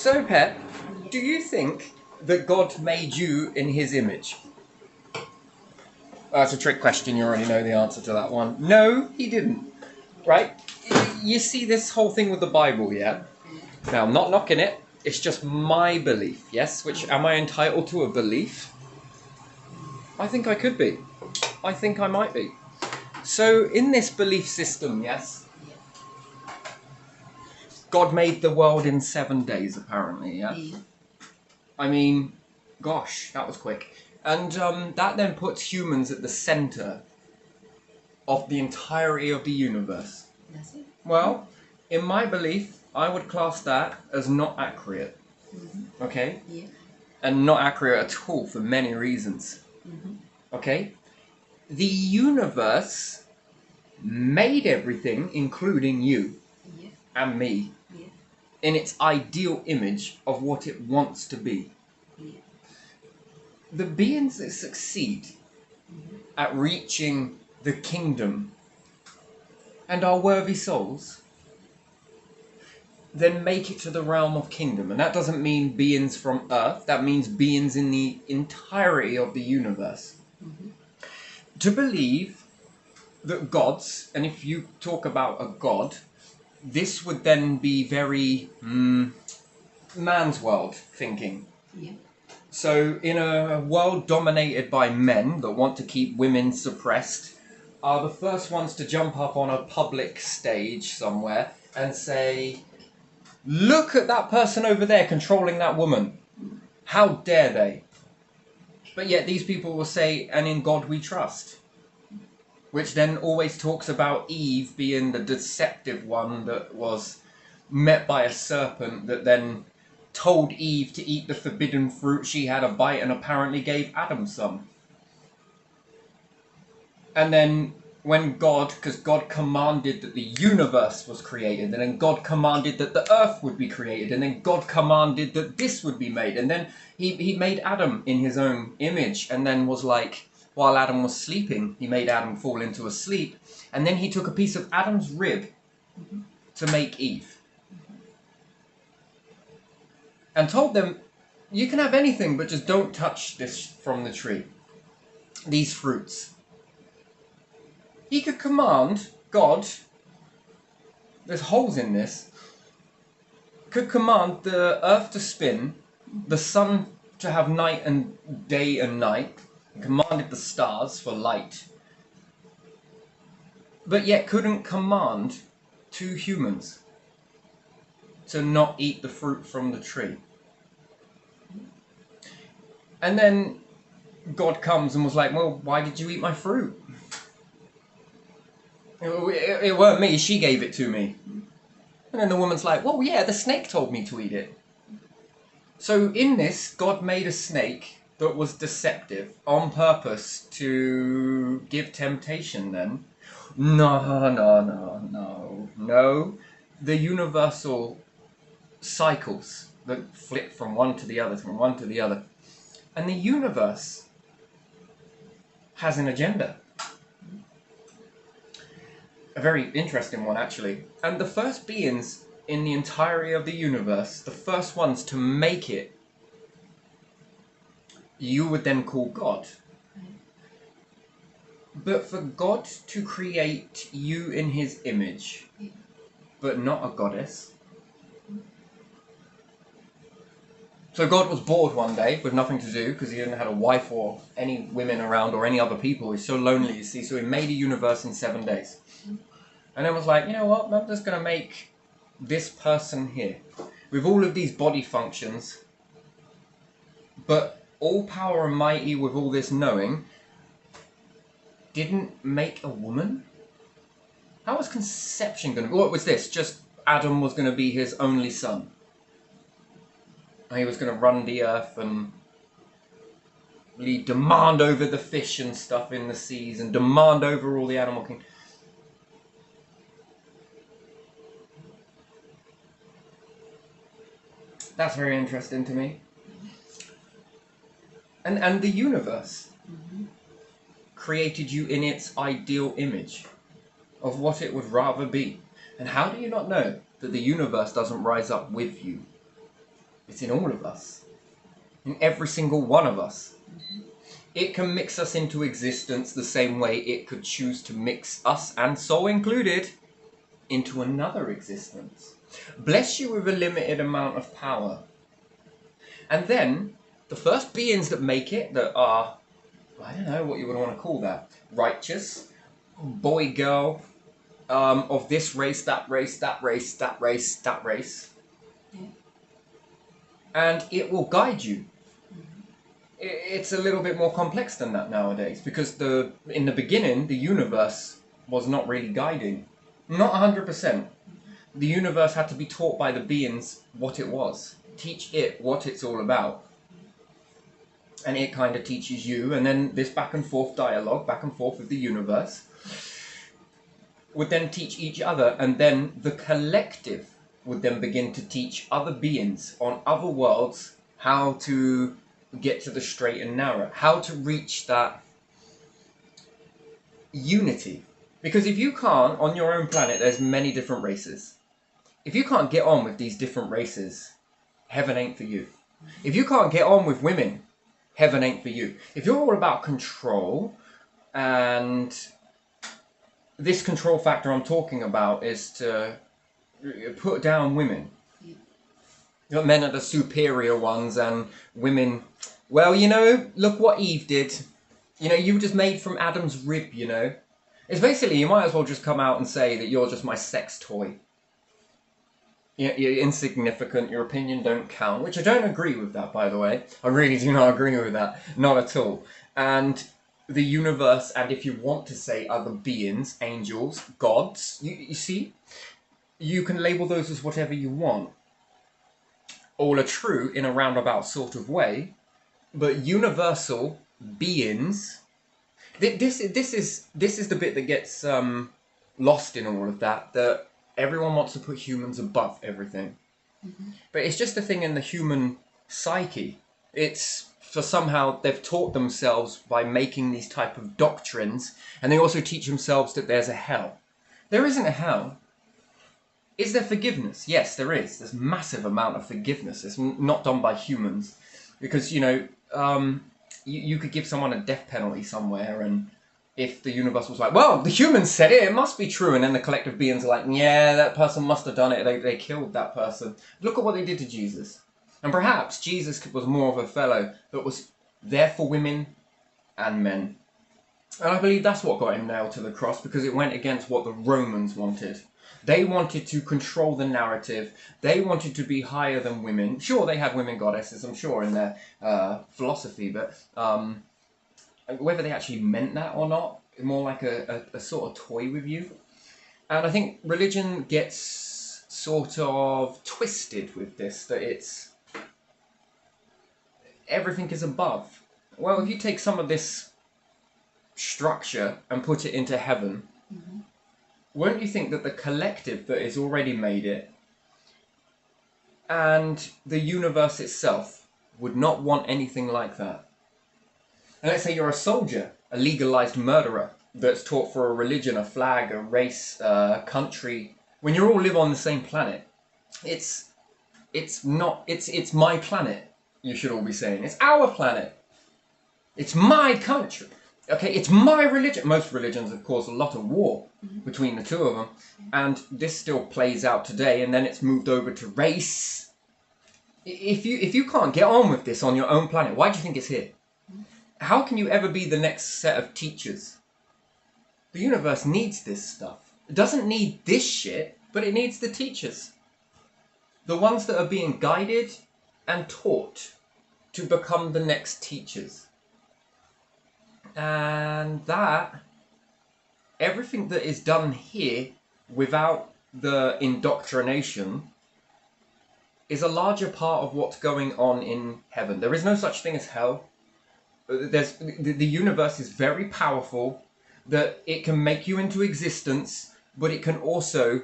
So, Pet, do you think that God made you in his image? That's a trick question. You already know the answer to that one. No, he didn't. Right? You see this whole thing with the Bible, yeah? Now, I'm not knocking it. It's just my belief, yes? Which, am I entitled to a belief? I think I could be. I think I might be. So, in this belief system, yes? God made the world in 7 days, apparently, yeah? I mean, gosh, that was quick. And that then puts humans at the centre of the entirety of the universe. That's it. Well, in my belief, I would class that as not accurate. Okay? Yeah. And not accurate at all for many reasons. Okay? The universe made everything, including you Yeah. and me, Yeah. in its ideal image of what it wants to be. Yeah. The beings that succeed at reaching the kingdom and are worthy souls then make it to the realm of kingdom. And that doesn't mean beings from earth, that means beings in the entirety of the universe. To believe that gods, and if you talk about a god, this would then be very man's world thinking. Yeah. So in a world dominated by men that want to keep women suppressed, are the first ones to jump up on a public stage somewhere and say, look at that person over there controlling that woman. How dare they? But yet these people will say, and in God we trust. Which then always talks about Eve being the deceptive one that was met by a serpent that then told Eve to eat the forbidden fruit. She had a bite and apparently gave Adam some. And then when God, because God commanded that the universe was created, and then God commanded that the earth would be created, and then God commanded that this would be made, and then he made Adam in his own image, and then was like, while Adam was sleeping, he made Adam fall into a sleep, and then he took a piece of Adam's rib to make Eve. And told them, you can have anything, but just don't touch this from the tree. These fruits. He could command, God, there's holes in this, could command the earth to spin, the sun to have night and day and night, commanded the stars for light, but yet couldn't command 2 humans to not eat the fruit from the tree. And then God comes and was like, well, why did you eat my fruit? It weren't me, she gave it to me. And then the woman's like, well, yeah, the snake told me to eat it. So in this, God made a snake that was deceptive on purpose to give temptation then. No. The universal cycles that flip from one to the other, from one to the other. And the universe has an agenda. A very interesting one, actually. And the first beings in the entirety of the universe, the first ones to make it, you would then call God. But for God to create you in his image, but not a goddess. So God was bored one day with nothing to do because he hadn't had a wife or any women around or any other people. He's so lonely, you see. So he made a universe in 7 days. And then was like, you know what, I'm just going to make this person here with all of these body functions, but all power and mighty with all this knowing, didn't make a woman? How was conception going to be? What was this? Just Adam was going to be his only son. And he was going to run the earth and demand over the fish and stuff in the seas and demand over all the animal kingdom. That's very interesting to me. And the universe created you in its ideal image of what it would rather be. And how do you not know that the universe doesn't rise up with you? It's in all of us. In every single one of us. It can mix us into existence the same way it could choose to mix us, and soul included, into another existence. Bless you with a limited amount of power. And then, the first beings that make it, that are, I don't know what you would want to call that, righteous, boy, girl, of this race, that race, that race, that race, that race. Yeah. And it will guide you. It's a little bit more complex than that nowadays, because in the beginning, the universe was not really guiding. Not 100%. The universe had to be taught by the beings what it was. Teach it what it's all about. And it kind of teaches you, and then this back and forth dialogue, back and forth with the universe, would then teach each other, and then the collective would then begin to teach other beings on other worlds how to get to the straight and narrow, how to reach that unity. Because if you can't, on your own planet, there's many different races. If you can't get on with these different races, heaven ain't for you. If you can't get on with women, heaven ain't for you. If you're all about control, and this control factor I'm talking about is to put down women. Men are the superior ones, and women, well, look what Eve did. You were just made from Adam's rib, It's basically, you might as well just come out and say that you're just my sex toy. You're insignificant, your opinion don't count, which I don't agree with that, by the way. I really do not agree with that. Not at all. And the universe, and if you want to say other beings, angels, gods, you see, you can label those as whatever you want. All are true in a roundabout sort of way, but universal beings. This is the bit that gets lost in all of that. That everyone wants to put humans above everything, but it's just a thing in the human psyche. It's for somehow they've taught themselves by making these type of doctrines, and they also teach themselves that there's a hell. There isn't a hell. Is there forgiveness? Yes, there is. There's massive amount of forgiveness. It's not done by humans. Because, you could give someone a death penalty somewhere, and if the universe was like, well, the humans said it must be true, and then the collective beings are like, yeah, that person must have done it. They killed that person. Look at what they did to Jesus. And perhaps Jesus was more of a fellow that was there for women and men. And I believe that's what got him nailed to the cross, because it went against what the Romans wanted. They wanted to control the narrative. They wanted to be higher than women. Sure, they had women goddesses, I'm sure, in their philosophy, but whether they actually meant that or not, more like a sort of toy with you. And I think religion gets sort of twisted with this, that it's everything is above. Well, if you take some of this structure and put it into heaven, won't you think that the collective that has already made it and the universe itself would not want anything like that? And let's say you're a soldier, a legalized murderer that's taught for a religion, a flag, a race, a country. When you all live on the same planet, it's my planet, you should all be saying. It's our planet. It's my country. Okay, it's my religion. Most religions have caused a lot of war between the two of them. And this still plays out today, and then it's moved over to race. If you can't get on with this on your own planet, why do you think it's here? How can you ever be the next set of teachers? The universe needs this stuff. It doesn't need this shit, but it needs the teachers. The ones that are being guided and taught to become the next teachers. And that, everything that is done here without the indoctrination is a larger part of what's going on in heaven. There is no such thing as hell. The universe is very powerful, that it can make you into existence, but it can also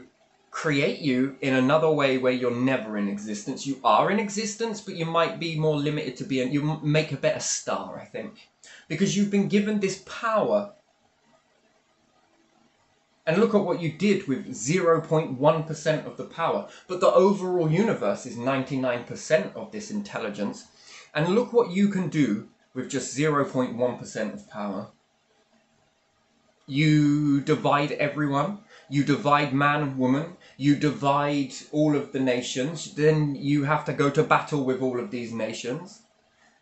create you in another way where you're never in existence. You are in existence, but you might be more limited to being, you make a better star, I think. Because you've been given this power. And look at what you did with 0.1% of the power. But the overall universe is 99% of this intelligence. And look what you can do with just 0.1% of power. You divide everyone. You divide man and woman. You divide all of the nations. Then you have to go to battle with all of these nations.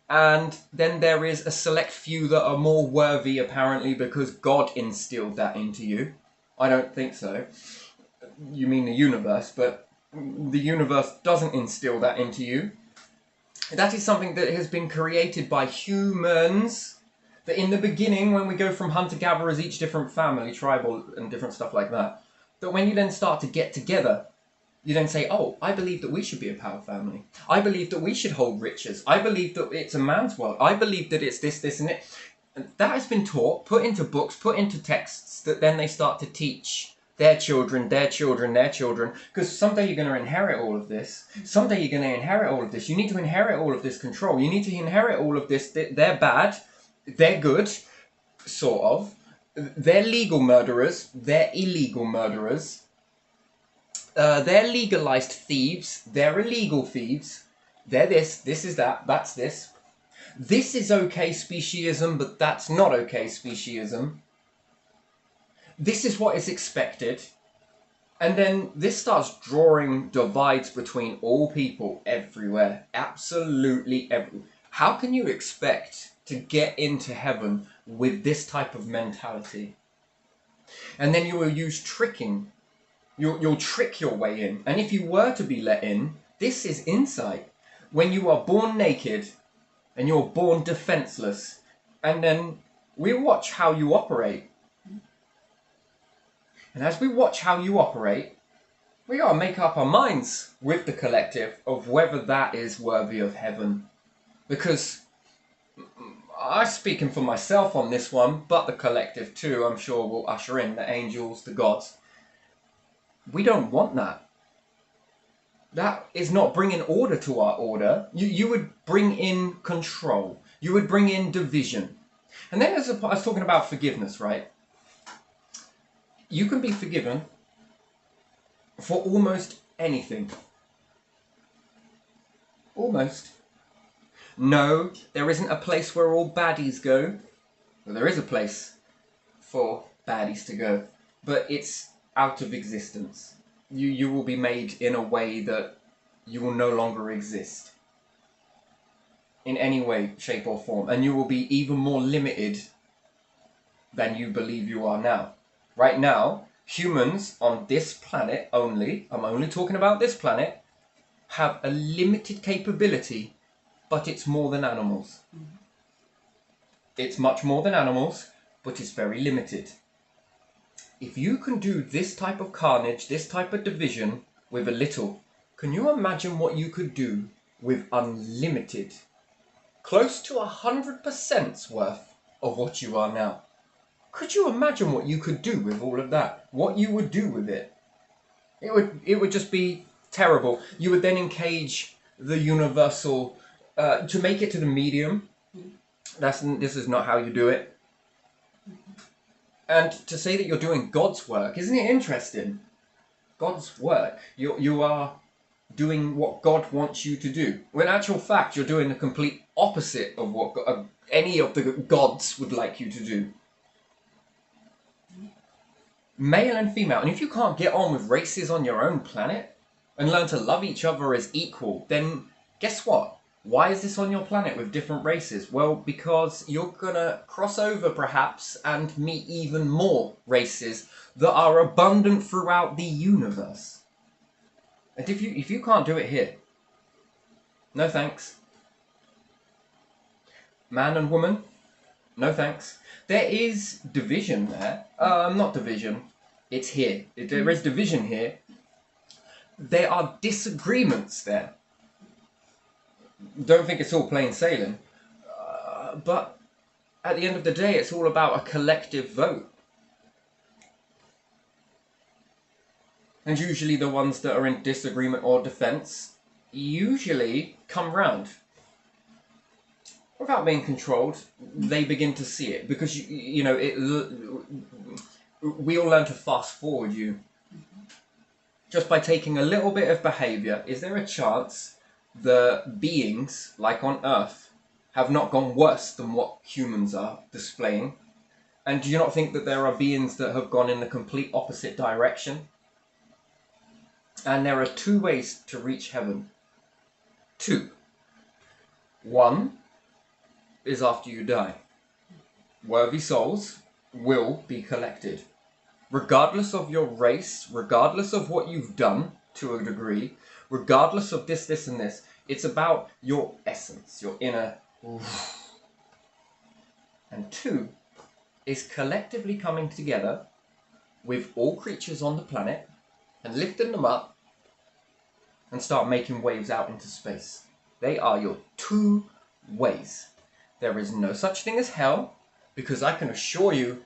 And then there is a select few that are more worthy, apparently, because God instilled that into you. I don't think so. You mean the universe, but the universe doesn't instill that into you. That is something that has been created by humans. That in the beginning, when we go from hunter-gatherers, each different family, tribal, and different stuff like that, that when you then start to get together, you then say, oh, I believe that we should be a power family. I believe that we should hold riches. I believe that it's a man's world. I believe that it's this, this, and it. And that has been taught, put into books, put into texts, that then they start to teach their children, their children, their children. Because someday you're going to inherit all of this. Someday you're going to inherit all of this. You need to inherit all of this control. You need to inherit all of this. They're bad. They're good, sort of. They're legal murderers. They're illegal murderers. They're legalized thieves. They're illegal thieves. They're this is that, that's this. This is okay speciesism, but that's not okay speciesism. This is what is expected. And then this starts drawing divides between all people everywhere. Absolutely everywhere. How can you expect to get into heaven with this type of mentality? And then you will use tricking. You'll trick your way in. And if you were to be let in, this is insight. When you are born naked and you're born defenseless, and then we watch how you operate. And as we watch how you operate, we gotta make up our minds with the collective of whether that is worthy of heaven. Because I'm speaking for myself on this one, but the collective too, I'm sure, will usher in the angels, the gods. We don't want that. That is not bringing order to our order. You would bring in control. You would bring in division. And then I was talking about forgiveness, right? You can be forgiven for almost anything. Almost. No, there isn't a place where all baddies go. Well, there is a place for baddies to go, but it's out of existence. You will be made in a way that you will no longer exist. In any way, shape or form. And you will be even more limited than you believe you are now. Right now, humans on this planet only, I'm only talking about this planet, have a limited capability, but it's more than animals. It's much more than animals, but it's very limited. If you can do this type of carnage, this type of division with a little, can you imagine what you could do with unlimited? Close to 100%'s worth of what you are now. Could you imagine what you could do with all of that? What you would do with it? It would just be terrible. You would then engage the universal, to make it to the medium. This is not how you do it. And to say that you're doing God's work, isn't it interesting? God's work. You are doing what God wants you to do. When in actual fact, you're doing the complete opposite of what any of the gods would like you to do. Male and female. And if you can't get on with races on your own planet and learn to love each other as equal, then guess what? Why is this on your planet with different races? Well, because you're gonna cross over perhaps and meet even more races that are abundant throughout the universe. And if you can't do it here, no thanks. Man and woman, no thanks. There is division there. Not division. It's here. There is division here. There are disagreements there. Don't think it's all plain sailing. But at the end of the day, it's all about a collective vote. And usually the ones that are in disagreement or defense usually come round. Without being controlled, they begin to see it. Because, we all learn to fast forward you. Just by taking a little bit of behavior, is there a chance the beings, like on Earth, have not gone worse than what humans are displaying? And do you not think that there are beings that have gone in the complete opposite direction? And there are two ways to reach heaven. Two. One is after you die. Worthy souls will be collected. Regardless of your race, regardless of what you've done to a degree, regardless of this, and this, it's about your essence, your inner. And two is collectively coming together with all creatures on the planet and lifting them up and start making waves out into space. They are your two ways. There is no such thing as hell, because I can assure you,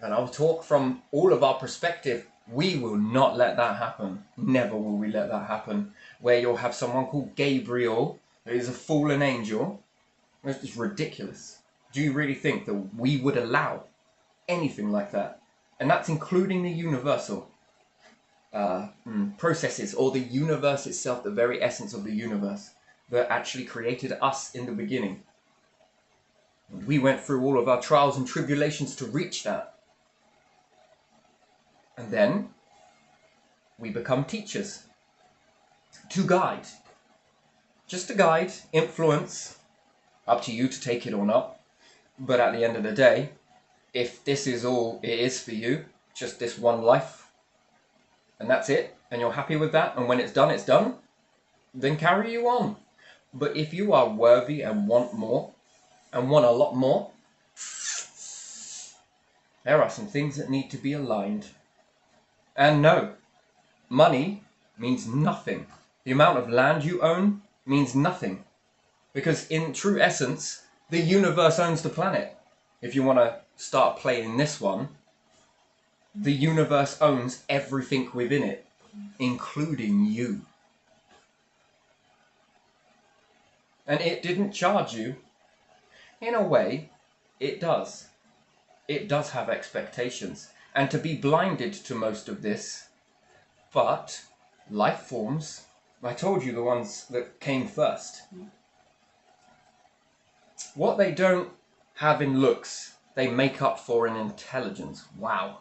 and I'll talk from all of our perspective, we will not let that happen. Never will we let that happen. Where you'll have someone called Gabriel, who is a fallen angel. It's ridiculous. Do you really think that we would allow anything like that? And that's including the universal processes, or the universe itself, the very essence of the universe that actually created us in the beginning. We went through all of our trials and tribulations to reach that. And then we become teachers to guide. Just to guide, influence, up to you to take it or not. But at the end of the day, if this is all it is for you, just this one life, and that's it, and you're happy with that, and when it's done, then carry you on. But if you are worthy and want more, and want a lot more, there are some things that need to be aligned. And no, money means nothing. The amount of land you own means nothing. Because in true essence, the universe owns the planet. If you want to start playing this one, the universe owns everything within it, including you. And it didn't charge you. In a way, it does. It does have expectations. And to be blinded to most of this, but life forms, I told you the ones that came first. What they don't have in looks, they make up for in intelligence. Wow.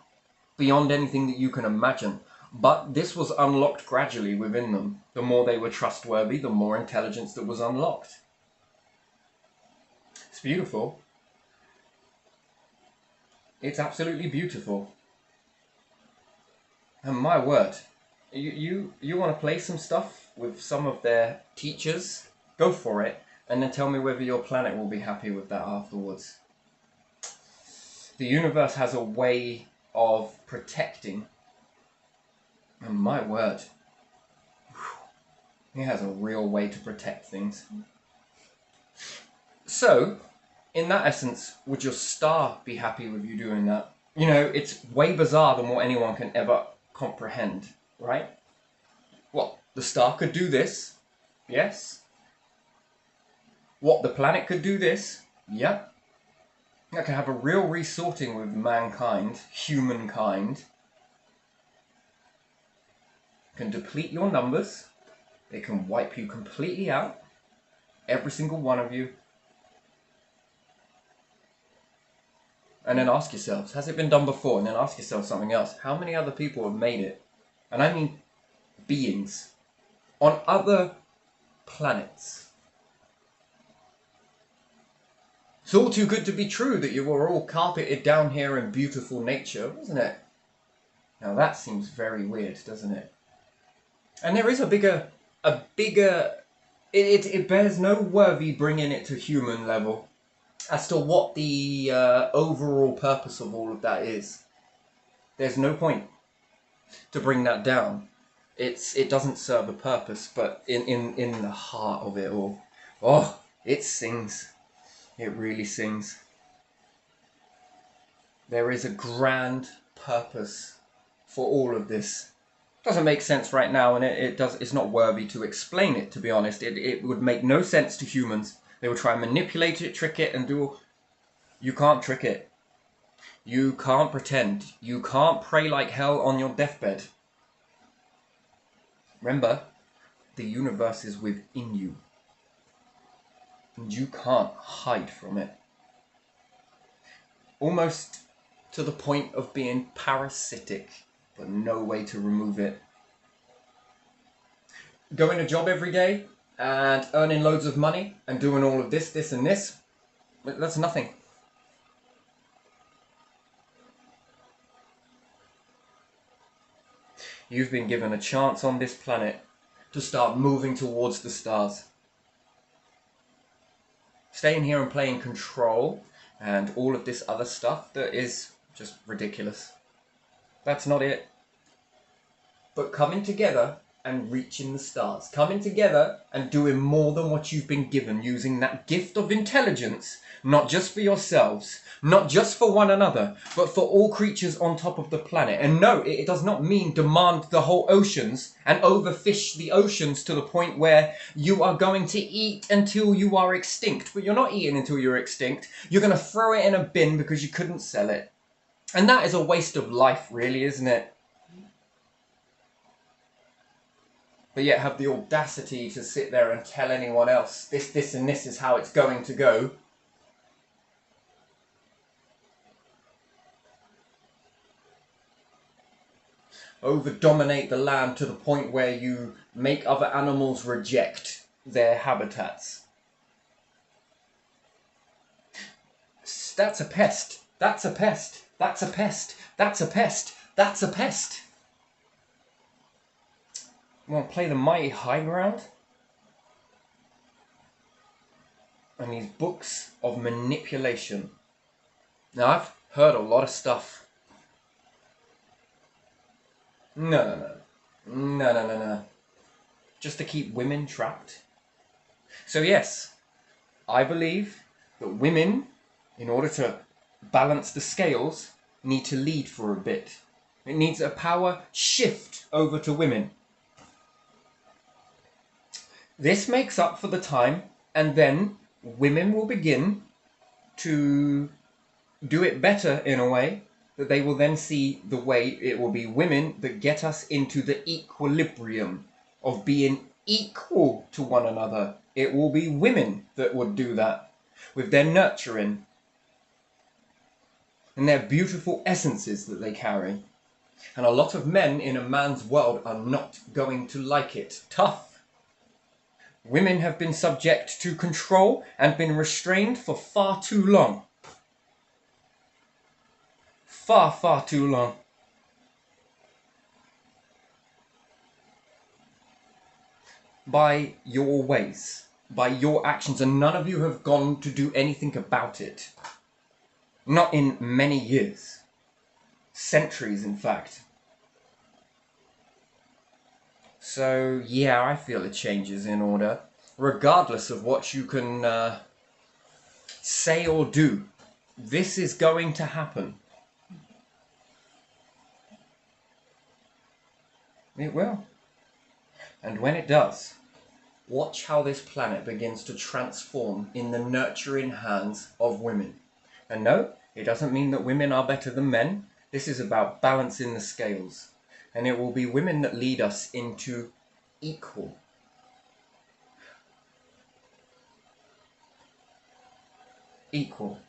Beyond anything that you can imagine. But this was unlocked gradually within them. The more they were trustworthy, the more intelligence that was unlocked. It's beautiful. It's absolutely beautiful. And my word, you want to play some stuff with some of their teachers? Go for it, and then tell me whether your planet will be happy with that afterwards. The universe has a way of protecting, and my word, it has a real way to protect things. So, in that essence, would your star be happy with you doing that? You know, it's way bizarre than what anyone can ever comprehend, right? What, the star could do this? Yes. What, the planet could do this? Yep. That can have a real resorting with mankind, humankind. Can deplete your numbers. They can wipe you completely out. Every single one of you. And then ask yourselves, has it been done before? And then ask yourself something else. How many other people have made it? And I mean beings. On other planets. It's all too good to be true that you were all carpeted down here in beautiful nature, wasn't it? Now that seems very weird, doesn't it? And there is it bears no worthy bringing it to human level as to what the overall purpose of all of that is. There's no point to bring that down. It doesn't serve a purpose, but in the heart of it all, oh, it sings. It really sings. There is a grand purpose for all of this. Doesn't make sense right now, and it's not worthy to explain it, to be honest. It would make no sense to humans. They would try and manipulate it, trick it, and do... You can't trick it. You can't pretend. You can't pray like hell on your deathbed. Remember, the universe is within you. And you can't hide from it. Almost to the point of being parasitic, but no way to remove it. Going to job every day and earning loads of money and doing all of this, this and this, that's nothing. You've been given a chance on this planet to start moving towards the stars. Staying here and playing Control and all of this other stuff that is just ridiculous. That's not it. But coming together and reaching the stars. Coming together and doing more than what you've been given, using that gift of intelligence, not just for yourselves, not just for one another, but for all creatures on top of the planet. And no, it does not mean demand the whole oceans and overfish the oceans to the point where you are going to eat until you are extinct. But you're not eating until you're extinct. You're going to throw it in a bin because you couldn't sell it. And that is a waste of life, really, isn't it? But yet have the audacity to sit there and tell anyone else, this and this is how it's going to go. Over-dominate the land to the point where you make other animals reject their habitats. That's a pest. That's a pest. That's a pest. That's a pest. That's a pest. You want to play the mighty high ground? And these books of manipulation. Now, I've heard a lot of stuff. No. Just to keep women trapped. So yes, I believe that women, in order to balance the scales, need to lead for a bit. It needs a power shift over to women. This makes up for the time, and then women will begin to do it better in a way that they will then see the way it will be women that get us into the equilibrium of being equal to one another. It will be women that would do that with their nurturing and their beautiful essences that they carry. And a lot of men in a man's world are not going to like it. Tough. Women have been subject to control and been restrained for far too long. Far too long. By your ways, by your actions, and none of you have gone to do anything about it. Not in many years. Centuries, in fact. So, yeah, I feel a change is in order, regardless of what you can say or do. This is going to happen. It will. And when it does, watch how this planet begins to transform in the nurturing hands of women. And no, it doesn't mean that women are better than men. This is about balancing the scales. And it will be women that lead us into equal. Equal.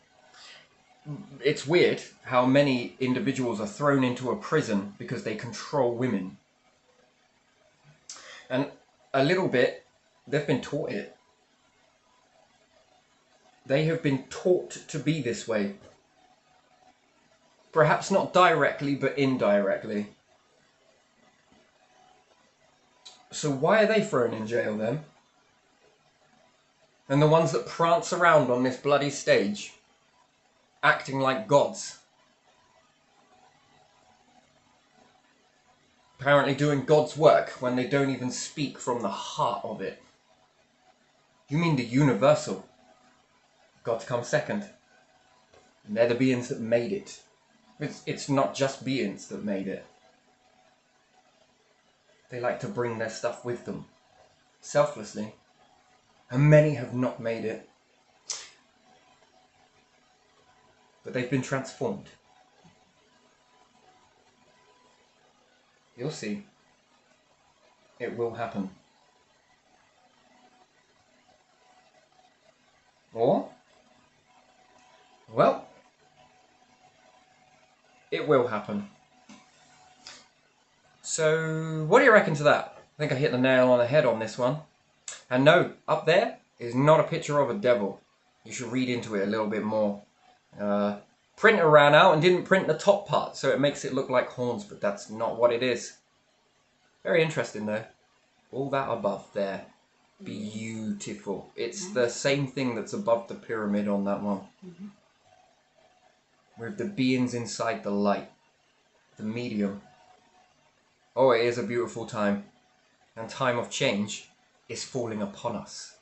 It's weird how many individuals are thrown into a prison because they control women. And a little bit, they've been taught it. They have been taught to be this way. Perhaps not directly, but indirectly. So why are they thrown in jail then? And the ones that prance around on this bloody stage, acting like gods. Apparently doing God's work when they don't even speak from the heart of it. You mean the universal? Gods come second. And they're the beings that made it. It's not just beings that made it. They like to bring their stuff with them, selflessly. And many have not made it. But they've been transformed. You'll see. It will happen. Or, well, it will happen. So, what do you reckon to that? I think I hit the nail on the head on this one. And no, up there is not a picture of a devil. You should read into it a little bit more. Printer ran out and didn't print the top part, so it makes it look like horns, but that's not what it is. Very interesting though. All that above there. Beautiful. It's the same thing that's above the pyramid on that one. With the beings inside the light. The medium. Oh, it is a beautiful time. And time of change is falling upon us.